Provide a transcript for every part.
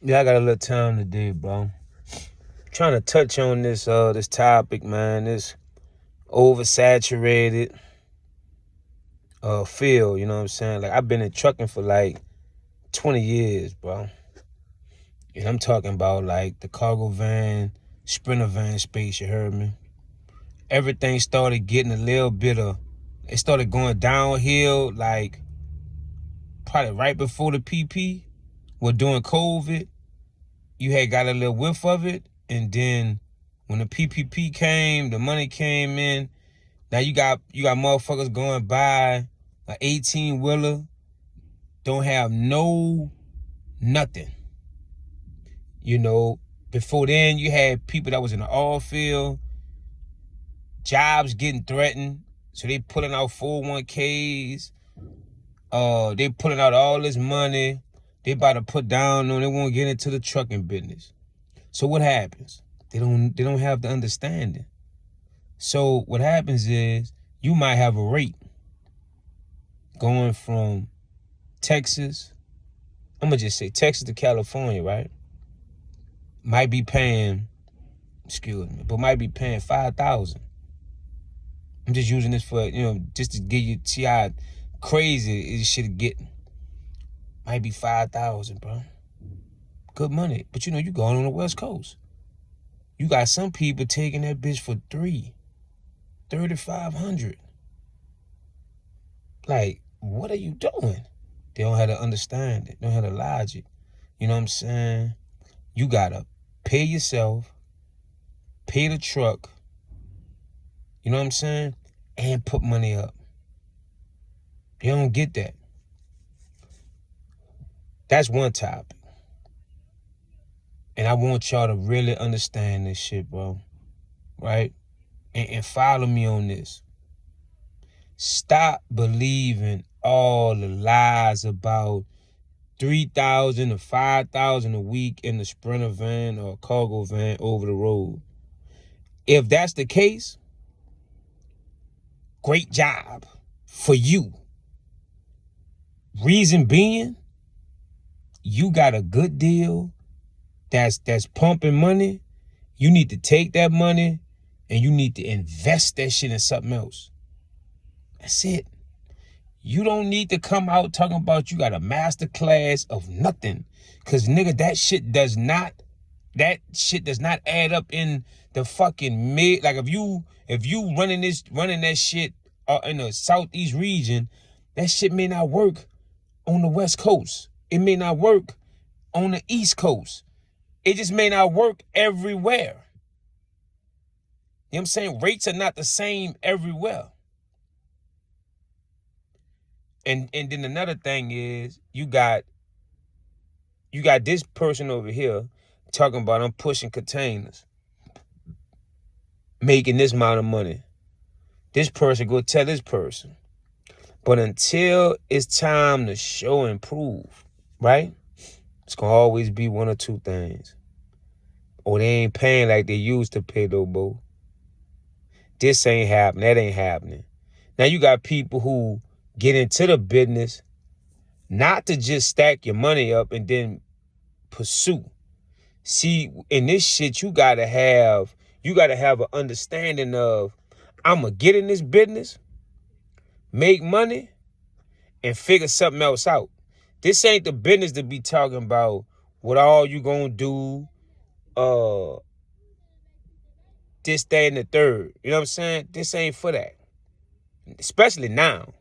Yeah, I got a little time today, bro. Trying to touch on this topic, man. This oversaturated field, you know what I'm saying? Like I've been in trucking for like 20 years, bro. And I'm talking about like the cargo van, sprinter van space, you heard me? Everything started getting a little bit of it started going downhill like probably right before the PP. Well, during COVID, you had got a little whiff of it, and then when the PPP came, the money came in. Now you got motherfuckers going by an 18-wheeler, don't have no nothing. You know, before then you had people that was in the oil field, jobs getting threatened, so they pulling out 401ks. They pulling out all this money. They about to put down on. They won't get into the trucking business. So what happens? They don't have the understanding. So what happens is you might have a rate going from Texas. I'm gonna just say Texas to California, right? Might be paying, excuse me, but might be paying 5,000. I'm just using this for just to give you see how crazy this shit getting. Might be 5,000, bro. Good money, but you going on the West Coast. You got some people taking that bitch for 3,500. Like, what are you doing? They don't have to understand it. They don't have the logic. You know what I'm saying? You gotta pay yourself, pay the truck, you know what I'm saying? And put money up. They don't get that. That's one topic. And I want y'all to really understand this shit, bro. Right? And follow me on this. Stop believing all the lies about 3,000 to 5,000 a week in the sprinter van or cargo van over the road. If that's the case, great job for you. Reason being, you got a good deal that's pumping money. You need to take that money and you need to invest that shit in something else. That's it. You don't need to come out talking about you got a master class of nothing. Cause nigga, that shit does not add up in the fucking mid. Like if you running that shit in the southeast region, that shit may not work on the West Coast. It may not work on the East Coast. It just may not work everywhere. You know what I'm saying? Rates are not the same everywhere. And then another thing is you got this person over here talking about I'm pushing containers, making this amount of money. This person go tell this person. But until it's time to show and prove, right? It's gonna always be one or two things. Or they ain't paying like they used to pay, though, bro. This ain't happening. That ain't happening. Now you got people who get into the business not to just stack your money up and then pursue. See, in this shit, you gotta have an understanding of I'ma get in this business, make money, and figure something else out. This ain't the business to be talking about what all you gonna do, this, that, and the third. You know what I'm saying? This ain't for that. Especially now.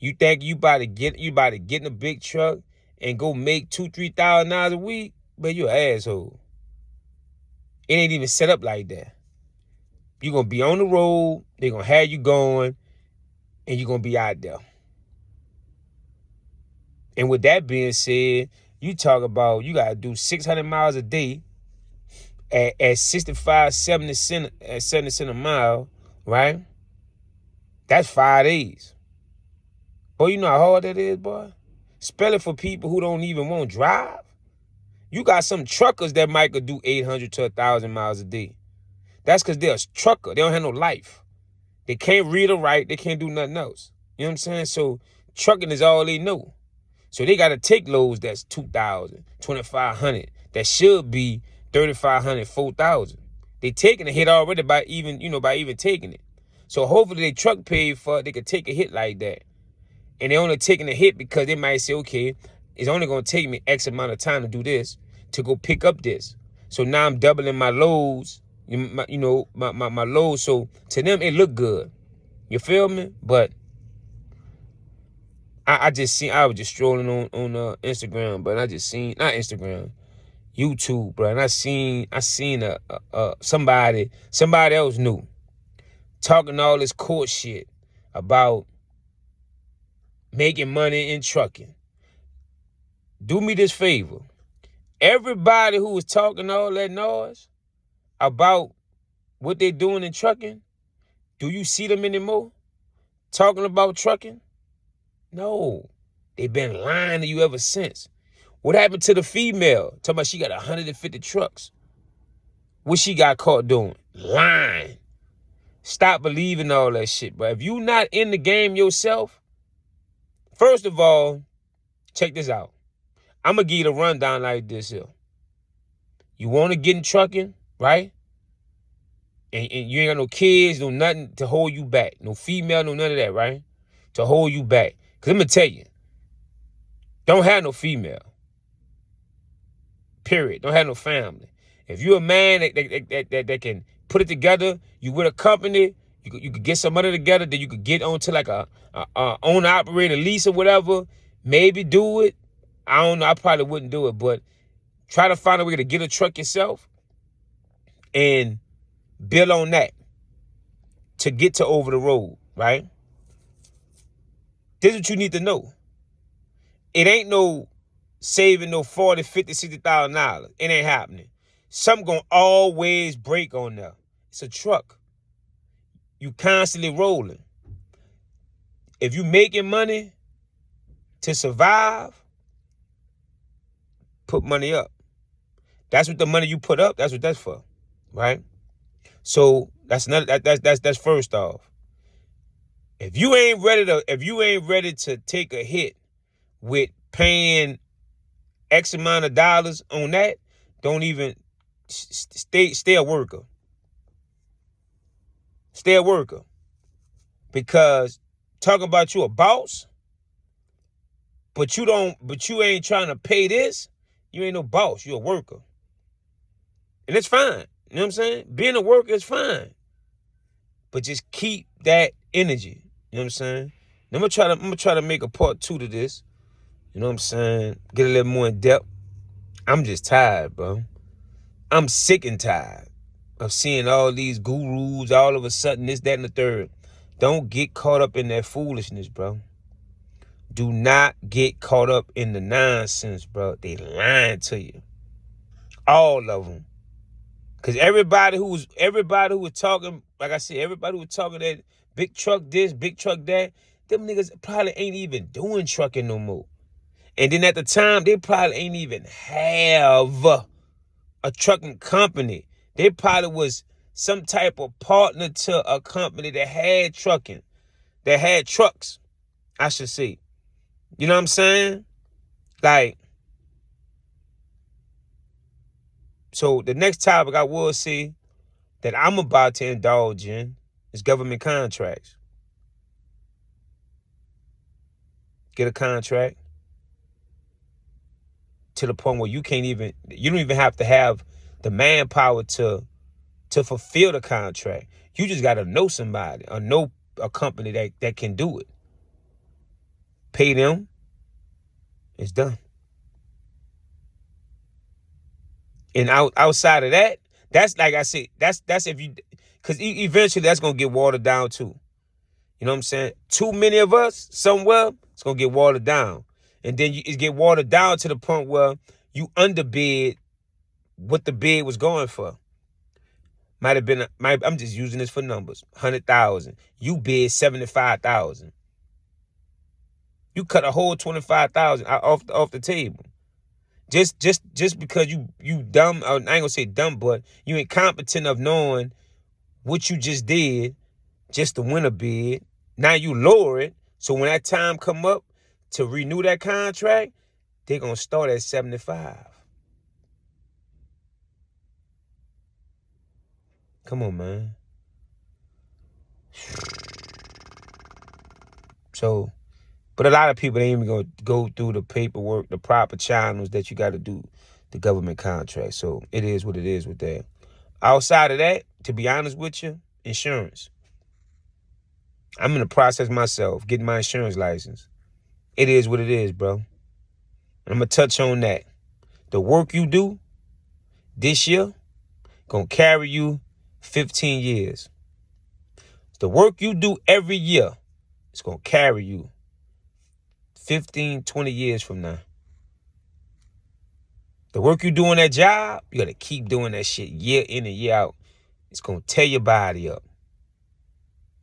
You think you about to get in a big truck and go make $2,000-3,000 a week? But you an asshole. It ain't even set up like that. You're gonna be on the road, they're gonna have you going, and you're gonna be out there. And with that being said, you talk about you gotta do 600 miles a day at 65, 70 cents a mile, right? That's 5 days. Boy, you know how hard that is, boy? Spell it for people who don't even want to drive. You got some truckers that might could do 800 to 1,000 miles a day. That's because they're a trucker. They don't have no life. They can't read or write. They can't do nothing else. You know what I'm saying? So trucking is all they know. So they got to take loads that's 2,000, 2,500. That should be 3,500, 4,000. They taking a hit already by even taking it. So hopefully they truck paid for it. They could take a hit like that. And they're only taking a hit because they might say, okay, it's only going to take me X amount of time to do this, to go pick up this. So now I'm doubling my loads, my loads. So to them, it look good. You feel me? But I was just strolling on Instagram, but I just seen, not Instagram, YouTube, bro. And I seen somebody else new talking all this court shit about making money in trucking. Do me this favor. Everybody who was talking all that noise about what they doing in trucking, do you see them anymore talking about trucking? No. They've been lying to you ever since. What happened to the female? Talking about she got 150 trucks. What she got caught doing? Lying. Stop believing all that shit, bro. If you not in the game yourself, first of all, check this out. I'm going to give you the rundown like this here. You want to get in trucking, right? And you ain't got no kids, no nothing to hold you back. No female, no none of that, right? To hold you back. Because I'm going to tell you, don't have no female. Period. Don't have no family. If you're a man that can put it together, you with a company, you could get some money together, then you could get onto like a owner-operator lease or whatever. Maybe do it. I don't know. I probably wouldn't do it, but try to find a way to get a truck yourself and build on that to get to over the road, right? This is what you need to know. It ain't no saving no $40,000, $50,000, $60,000. It ain't happening. Something gonna always break on there. It's a truck. You constantly rolling. If you making money to survive, put money up. That's what the money you put up, that's what that's for, right? So that's first off. If you ain't ready to take a hit with paying X amount of dollars on that, don't even stay a worker. Stay a worker. Because talking about you a boss, but you ain't trying to pay this, you ain't no boss, you a worker. And it's fine. You know what I'm saying? Being a worker is fine. But just keep that energy. You know what I'm saying? Now I'm gonna try to make a part 2 to this. You know what I'm saying? Get a little more in depth. I'm just tired, bro. I'm sick and tired of seeing all these gurus all of a sudden, this, that, and the third. Don't get caught up in that foolishness, bro. Do not get caught up in the nonsense, bro. They lying to you. All of them. Because everybody who was talking, like I said, everybody who was talking that big truck this, big truck that, them niggas probably ain't even doing trucking no more. And then at the time, they probably ain't even have a trucking company. They probably was some type of partner to a company that had trucking, that had trucks, I should say. You know what I'm saying? Like, so the next topic I will say that I'm about to indulge in is government contracts. Get a contract to the point where you don't even have to have the manpower to fulfill the contract. You just got to know somebody or know a company that can do it. Pay them. It's done. And outside of that, that's like I said, that's if you, because eventually that's going to get watered down too. You know what I'm saying? Too many of us somewhere, it's going to get watered down. And then it get watered down to the point where you underbid what the bid was going for. Might have been, I'm just using this for numbers, 100,000. You bid 75,000. You cut a whole 25,000 off the table. Just because you dumb, I ain't gonna say dumb, but you incompetent of knowing what you just did just to win a bid. Now you lower it, so when that time come up to renew that contract, they're going to start at 75. Come on, man. So, but a lot of people ain't even going to go through the paperwork, the proper channels that you got to do the government contract. So it is what it is with that. Outside of that, to be honest with you, insurance. I'm in the process myself, getting my insurance license. It is what it is, bro. And I'm going to touch on that. The work you do this year going to carry you 15 years. The work you do every year is going to carry you 15, 20 years from now. The work you do on that job, you got to keep doing that shit year in and year out. It's going to tear your body up.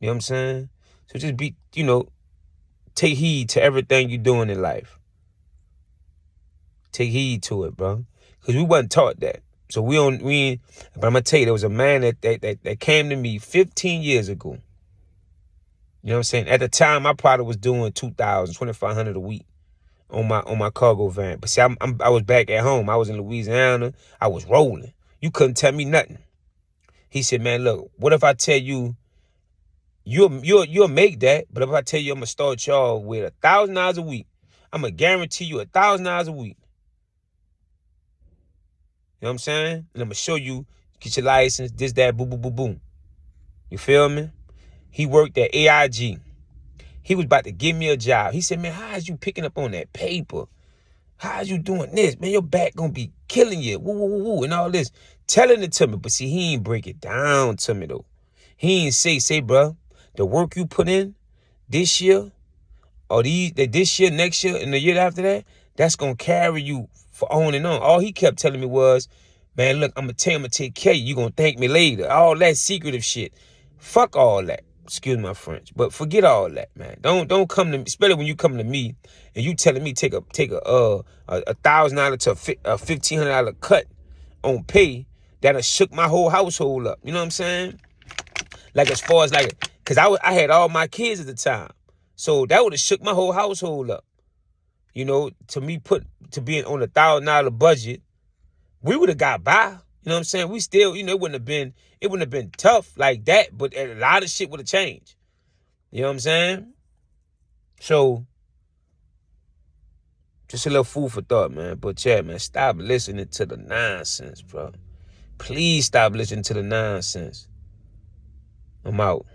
You know what I'm saying? So just be, take heed to everything you're doing in life. Take heed to it, bro. Because we wasn't taught that. So but I'm going to tell you, there was a man that came to me 15 years ago. You know what I'm saying? At the time, I probably was doing $2,000, $2,500 a week on my cargo van. But see, I was back at home. I was in Louisiana. I was rolling. You couldn't tell me nothing. He said, man, look, what if I tell you, you'll make that, but if I tell you I'm going to start y'all with $1,000 a week, I'm going to guarantee you $1,000 a week. You know what I'm saying? And I'm going to show you, get your license, this, that, boom, boom, boom, boom. You feel me? He worked at AIG. He was about to give me a job. He said, man, how is you picking up on that paper? How is you doing this? Man, your back going to be killing you. Woo, woo, woo, woo, and all this. Telling it to me. But see, he ain't break it down to me, though. He ain't say, bro, the work you put in this year, or this year, next year, and the year after that, that's going to carry you for on and on. All he kept telling me was, man, look, I'm going to tell you, I'm going to take care of you. You're going to thank me later. All that secretive shit. Fuck all that. Excuse my French, but forget all that, man. Don't come to me, especially when you come to me and you telling me take a $1,000 to a $1,500 cut on pay that'll shook my whole household up. You know what I'm saying? Like as far as cause I had all my kids at the time, so that would have shook my whole household up. To being on $1,000 budget, we would have got by. You know what I'm saying? We still, it wouldn't have been tough like that, but a lot of shit would have changed. You know what I'm saying? So, just a little food for thought, man. But yeah, man, stop listening to the nonsense, bro. Please stop listening to the nonsense. I'm out.